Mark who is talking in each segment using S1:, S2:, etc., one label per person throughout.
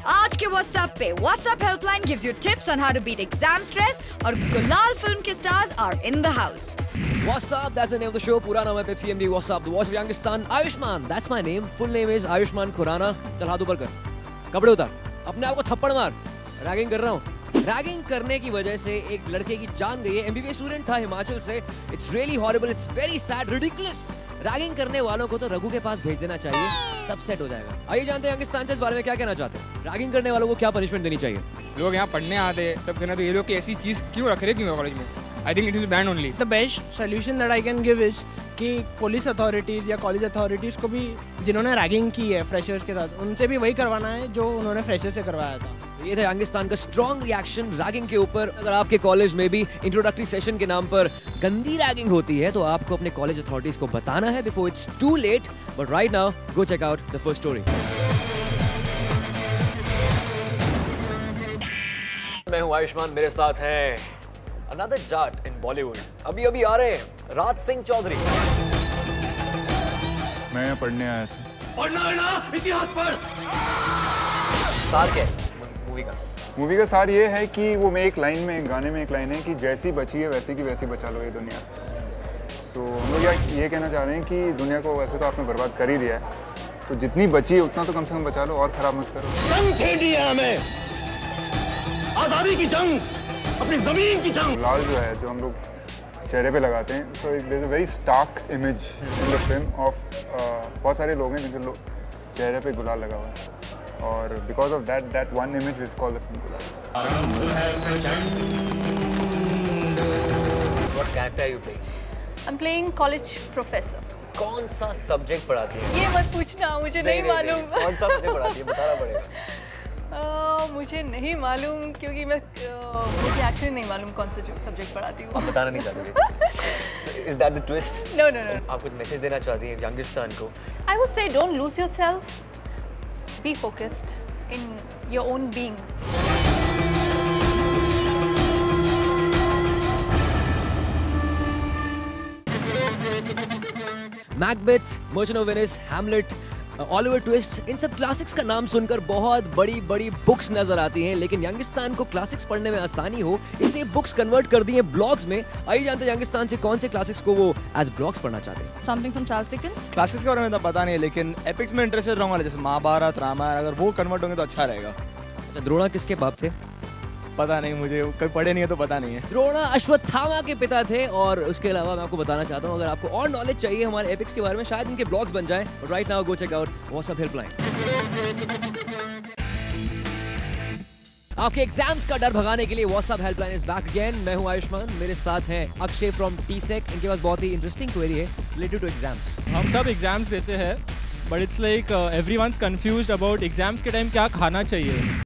S1: आज के WhatsApp पे WhatsApp helpline gives you tips on how to beat exam stress और गुलाल फिल्म के stars are in the house.
S2: WhatsApp, that's the name of the show. पूरा नाम है Pepsi MD WhatsApp, the voice of Youngistan. Ayushman, that's my name. Full name is Ayushman Khurana. चल हाथ ऊपर कर, कपड़े उतार, अपने आप को थप्पड़ मार. रैगिंग कर रहा हूँ. रैगिंग करने की वजह से एक लड़के की जान गई है. MBBS स्टूडेंट था हिमाचल से. It's really horrible. It's very sad, ridiculous. Ragging करने वालों को तो रघु के पास भेज देना चाहिए, सब सेट हो जाएगा. आइए जानते हैं यंगिस्तान से इस बारे में क्या कहना चाहते हैं. रैगिंग करने वालों को क्या पनिशमेंट देनी चाहिए?
S3: लोग यहाँ पढ़ने आते हैं सब करना, तो ये लोग की ऐसी चीज़ क्यों रख रहे क्यों कॉलेज में? I think it is banned only.
S4: The best solution that I can give is कि पुलिस अथॉरिटीज़ या कॉलेज अथॉरिटीज़ को भी जिन्होंने रैगिंग की है फ्रेशर्स के साथ, उनसे भी वही करवाना है जो उन्होंने फ्रेशर से करवाया था.
S2: ये था यंगिस्तान का स्ट्रॉन्ग रिएक्शन रैगिंग के ऊपर. अगर आपके कॉलेज में भी इंट्रोडक्टरी सेशन के नाम पर गंदी रैगिंग होती है तो आपको अपने कॉलेज अथॉरिटीज को बताना है before it's too late. But right now go check out the first story. मैं हूं आयुष्मान, मेरे साथ है अनदर जाट इन बॉलीवुड. अभी आ रहे हैं राज सिंह चौधरी.
S5: मैं यहाँ पढ़ने आया था.
S2: पढ़ना है ना, इतिहास पढ़. सार क्या है
S5: मूवी का सार ये है कि वो में एक लाइन में गाने में एक लाइन है कि जैसी बची है वैसी की वैसी बचा लो ये दुनिया. तो हम लोग ये कहना चाह रहे हैं कि दुनिया को वैसे तो आपने बर्बाद कर ही दिया है, तो जितनी बची है उतना तो कम से कम बचा लो और खराब मत करो.
S6: जंग छेड़ी है हमें, आजादी की जंग, अपनी जमीन की जंग.
S5: गुलाल जो है जो हम लोग चेहरे पे लगाते हैं, so there is a very stark image in the film of बहुत सारे लोग हैं जिनके चेहरे पे गुलाल लगा हुआ है. और because of that one image is called the film Gulal.
S2: What character are you playing?
S7: I'm playing college professor.
S2: कौन सा सब्जेक्ट पढ़ाती है?
S7: ये मत पूछना, मुझे नहीं मालूम.
S2: कौन सा सब्जेक्ट पढ़ाती है बताना पड़ेगा.
S7: मुझे नहीं मालूम क्योंकि मुझे एक्चुअली नहीं मालूम कौन सा सब्जेक्ट पढ़ाती हूँ.
S2: आप बताना नहीं चाहती? Is that the twist?
S7: No.
S2: आप कुछ मैसेज देना चाहती हैं यंगिस्तान को?
S7: I would say don't lose yourself. Be focused in your own being.
S2: Macbeth, Merchant of Venice, Hamlet, Oliver Twist, इन सब क्लासिक्स का नाम सुनकर बहुत बड़ी बुक्स नजर आती हैं, लेकिन यंगिस्तान को क्लासिक्स पढ़ने में आसानी हो इसलिए बुक्स कन्वर्ट कर दी हैं ब्लॉग्स में. आइए जानते हैं यंगिस्तान से कौन से क्लासिक्स को वो एज ब्लॉग्स पढ़ना चाहते हैं.
S7: Something from Charles Dickens.
S8: Classics के बारे में तो पता नहीं है, लेकिन एपिक्स में इंटरेस्टेड रहूंगा, जैसे महाभारत, रामायण, अगर वो कन्वर्ट होंगे तो अच्छा रहेगा.
S2: अच्छा, द्रोणा किसके बाप थे?
S8: पता नहीं, मुझे कभी पढ़े नहीं है तो पता नहीं है.
S2: द्रोणा अश्वत्थामा के पिता थे. और उसके अलावा मैं आपको बताना चाहता हूँ, अगर आपको और नॉलेज चाहिए हमारे एपिक्स के बारे में, शायद इनके ब्लॉग्स बन जाएं. Right now go check out WhatsApp helpline. आपके एग्जाम्स का डर भगाने के लिए WhatsApp helpline is back again. मैं हूं आयुष्मान, मेरे साथ हैं अक्षय फ्रॉम टीसेक. इनके पास बहुत ही इंटरेस्टिंग क्वेरी है रिलेटेड टू एग्जाम्स.
S9: हम सब एग्जाम्स देते हैं, but it's like everyone's confused about exams के टाइम क्या खाना चाहिए.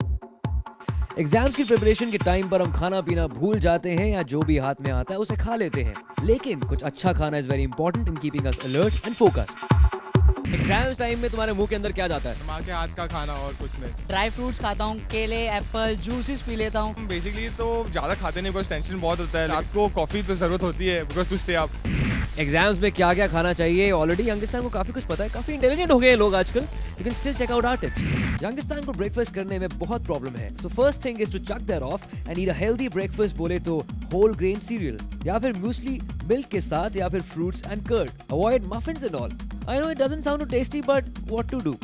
S2: एग्जाम्स की प्रिपरेशन के टाइम पर हम खाना पीना भूल जाते हैं या जो भी हाथ में आता है उसे खा लेते हैं, लेकिन कुछ अच्छा खाना is very important in keeping us alert and focused. Exams time में तुम्हारे मुंह के अंदर क्या जाता है?
S3: माँ के हाथ का खाना और कुछ नहीं.
S4: ड्राई फ्रूट्स खाता हूँ, केले, एप्पल, जूसेस पी लेता हूँ.
S3: बेसिकली तो ज़्यादा खाते नहीं, बिकॉज टेंशन बहुत होता है. रात को कॉफ़ी तो ज़रूरत होती है because to stay up.
S2: Exams में क्या क्या खाना चाहिए, ऑलरेडी यंगिस्तान को काफी कुछ पता है, काफी इंटेलिजेंट हो गए हैं लोग आजकल. You can still check out our tips. Youngistan को ब्रेकफास्ट करने में बहुत प्रॉब्लम है, so first thing is to chuck that off and eat a healthy breakfast. बोले तो होल ग्रेन सीरियल या फिर म्यूसली मिल्क के साथ या फिर fruits and curd. Avoid muffins and all. I know it doesn't sound tasty but what to do.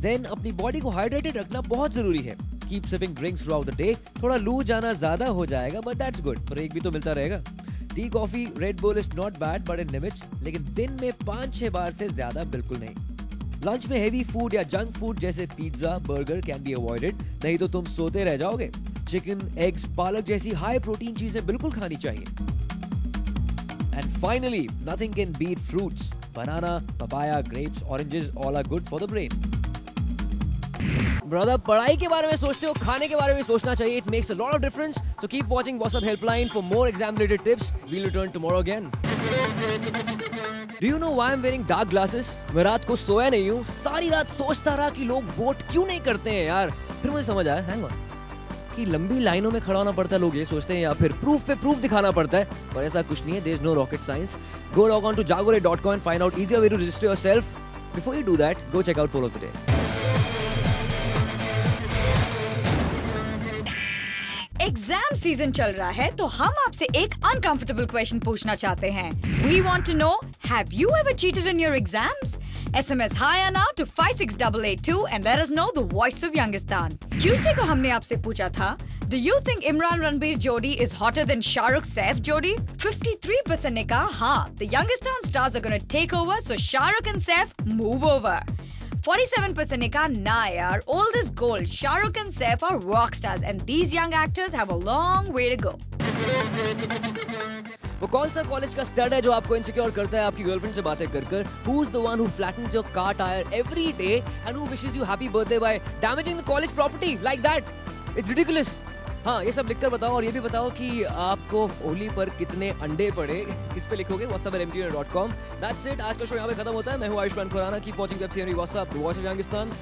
S2: Then अपनी body को हाइड्रेटेड रखना बहुत जरूरी है. Keep sipping drinks throughout the day. थोड़ा लू जाना ज्यादा हो जाएगा बट दैट्स गुड, ब्रेक भी तो मिलता रहेगा. Tea coffee red bull is not bad but in limits, लेकिन दिन में 5-6 बार से ज्यादा बिल्कुल नहीं. लंच में हेवी फूड या जंक फूड जैसे pizza burger can be avoided, नहीं तो तुम सोते रह जाओगे. चिकन एग्स पालक जैसी हाई प्रोटीन चीजें बिल्कुल खानी चाहिए. And finally nothing can beat fruits. Banana, papaya, grapes, oranges all are good for the brain. Brother, पढ़ाई के बारे में सोचते हो, खाने के बारे में सोचना चाहिए. It makes a lot of difference. So keep watching WhatsApp helpline for more exam related tips. We'll return tomorrow again. Do you know why I am wearing dark glasses? मैं रात को सोया नहीं हूँ, सारी रात सोचता रहा कि लोग वोट क्यों नहीं करते हैं यार. फिर मुझे समझ आया, हैंग ऑन, कि लंबी लाइनों में खड़ा होना पड़ता है, लोग ये सोचते हैं, या फिर प्रूफ पे प्रूफ दिखाना पड़ता है. पर ऐसा कुछ नहीं है. There is no rocket science. Go log on to jagore.com and find out easier way to register yourself. Before you do that, go check out Poll of the Day.
S1: Exam season चल रहा है तो हम आपसे एक uncomfortable question पूछना चाहते हैं. We want to know, have you ever cheated in your exams? SMS hi Anna to 56882 and let us know the voice of Youngistan. Tuesday को हमने आपसे पूछा था, Do you think Imran Ranbir Jodi is hotter than Shah Rukh Saif Jodi? 53% ने कहा हाँ, the Youngistan stars are going to take over, so Shah Rukh and Saif move over. 47% ने कहा ना यार, old is gold. Shah Rukh and Saif are rock stars and these young actors have a long way to go.
S2: वो कौन सा college का stud है जो आपको इनसिक्योर करता है आपकी गर्लफ्रेंड से बातें कर कर? Who is the one who flattens your car tire every day and who wishes you happy birthday by damaging the college property like that? It's ridiculous. हाँ, ये सब लिखकर बताओ और ये भी बताओ कि आपको होली पर कितने अंडे पड़े. किस पे लिखोगे? WhatsApp@mtn.com. That's it. आज का शो यहाँ पे खत्म होता है. मैं हूँ Ayushman Khurana. Keep watching Web Series WhatsApp, The Voice of Youngistan.